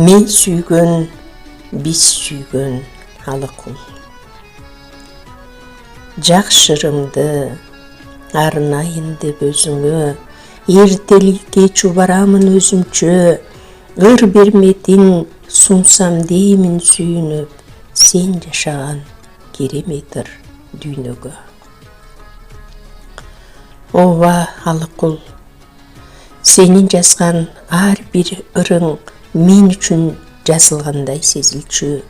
Мен сүйгөн, биз сүйгөн алы кул. Жакшырымды арнайын деп өзүңө, эртеликке чубарамын өзүмчө, ыр берметин сунсам деймин сүйүнүп, сен жашаган кереметир дүйнөгө. Ооба алы кул, сенин жазган ар бир ырың мен үчүн жазылгандай сезилчү.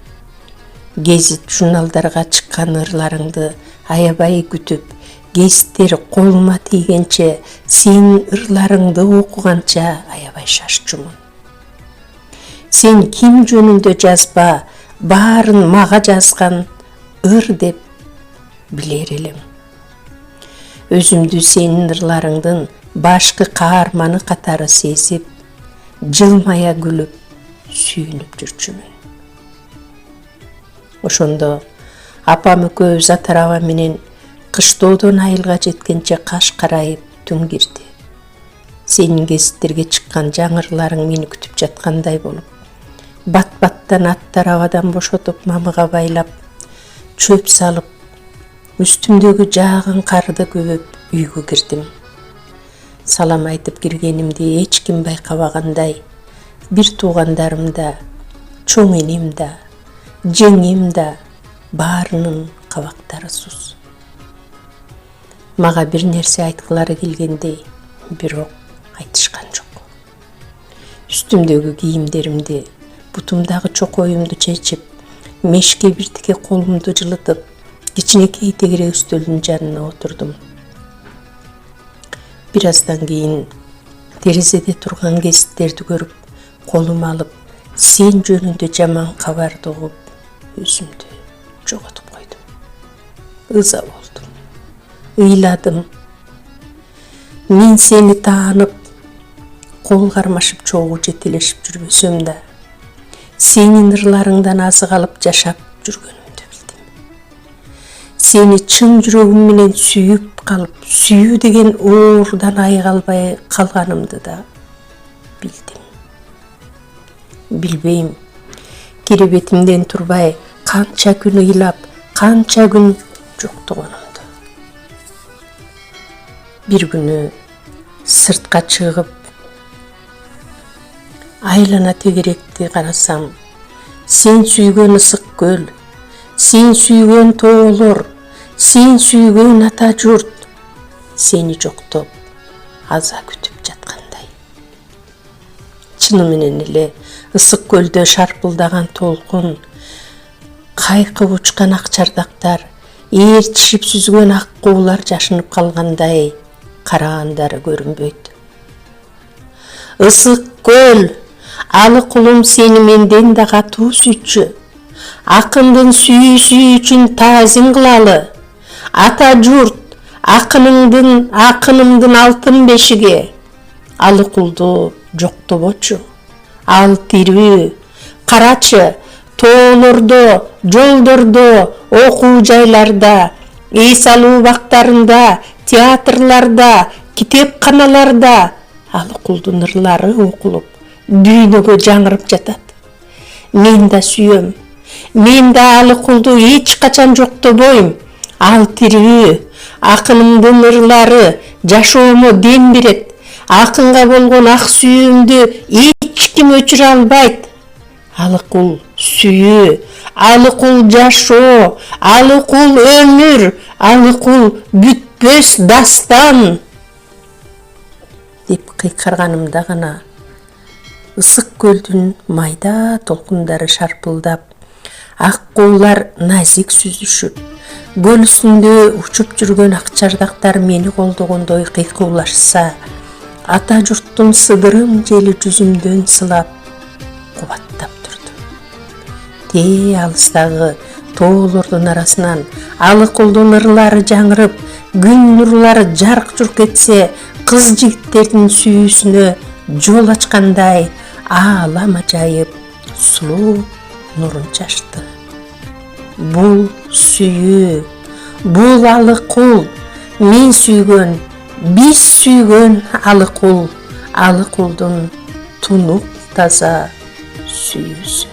Гезит журналдарга чыккан ырларыңды аябай күтүп, гезиттер колума тийгенче, сенин ырларыңды окуганча аябай шашчумун. Сен ким жөнүндө жазба, баарын мага жазган ыр деп билер элем. Өзүмдү сенин ырларыңдын башкы каарманы катары сезип, жылмая күлүп, сүйүнүп жүрчүмүн. Ошондо апам экөөбүз атараба менен кыштоодон айылга жеткенче каш карайып түн кирди. Сенин гезиттерге чыккан жаңырларың мени күтүп жаткандай болуп, бат-баттан ат-тарабадан бошотуп, мамыга байлап, чөп салып, үстүмдөгү жааган карды көбөп үйгө кирдим. Салам айтып киргенимди эч ким байкабагандай, бир туугандарым да, чоң энем да, жеңем да, баарынын кабактары суз. Мага бир нерсе айткылары келгендей, бирок айтышкан жок. Үстүмдөгү кийимдеримди, бутумдагы чокоюмду чечип, мешке биртике колумду жылытып, кичинекей тегерек үстөлдүн жанына отурдум. Бир аздан кийин терезеде турган гезиттерди көрүп, колума алып, сен жөнүндө жаман кабарды угуп, өзүмдү жоготуп койдум. Ыза болдум, ыйладым. Мен сени таанып, кол кармашып чогуу жетелешип жүрбөсөм да, сенин ырларыңдан азык алып жашап жүргөнүмдү билдим. Сени чын жүрөгүм менен сүйүп калып, сүйүү деген оорудан айыга албай калганымды да билдим. Билбейм, керебетимден турбай канча күн ыйлап, канча күн жоктогонумду. Бир күнү сыртка чыгып, айлана тегеректи карасам, сен сүйгөн ысык көл, сен сүйгөн тоолор, сен сүйгөн ата журт, сени жоктоп, аза күтүп жаткандай. Чыны менен эле ысык көлдө шарпылдаган толкун, кайкып учкан ак чардактар, ээрчишип сүзгөн ак куулар жашынып калгандай, карагандары көрүнбөйт. Ысык көл, алы кулум сени менден да катуу сүйчү. Акындын сүйүүсү үчүн таазим кылалы. Ата журт, акынымдын алтын бешиги. Алы кулду жоктобочу. Ал тирүү. Карачы, тоолордо, жолдордо, окуу жайларда, эс алуу бактарында, театрларда, китепканаларда алы кулдун ырлары окулуп, дүйнөгө жаңырып жатат. Мен да сүйөм. Мен да алы кулду эч качан жоктобойм. Ал тирүү. Акынымдын ырлары жашоомо дем берет. Акынга болгон ак сүйүүмдү эч ким өчүрө албайт. Алы кул сүйүү, алы кул жашоо, алы кул өмүр, алы кул бүтпөс дастан деп кыйкарганымда гана ысык көлдүн майда толкундары шарпылдап, ак куулар назик сүзүшүп, көл үстүндө учуп жүргөн ак чардактар мени колдогондой кыйкуулашса, ата журттун сыдырым жели жүзүмдөн сылап, кубаттап турду. Алыстагы тоолордун арасынан алы кулдун ырлары жаңырып, күн нурлары жарк журк этсе, кыз жигиттердин сүйүүсүнө жол ачкандай, аалам ажайып сулуу нурун чачты. Бул сүйүү, бул алы кул, мен сүйгөн, биз сүйгөн алы кулдун тунук таза сүйүүсү.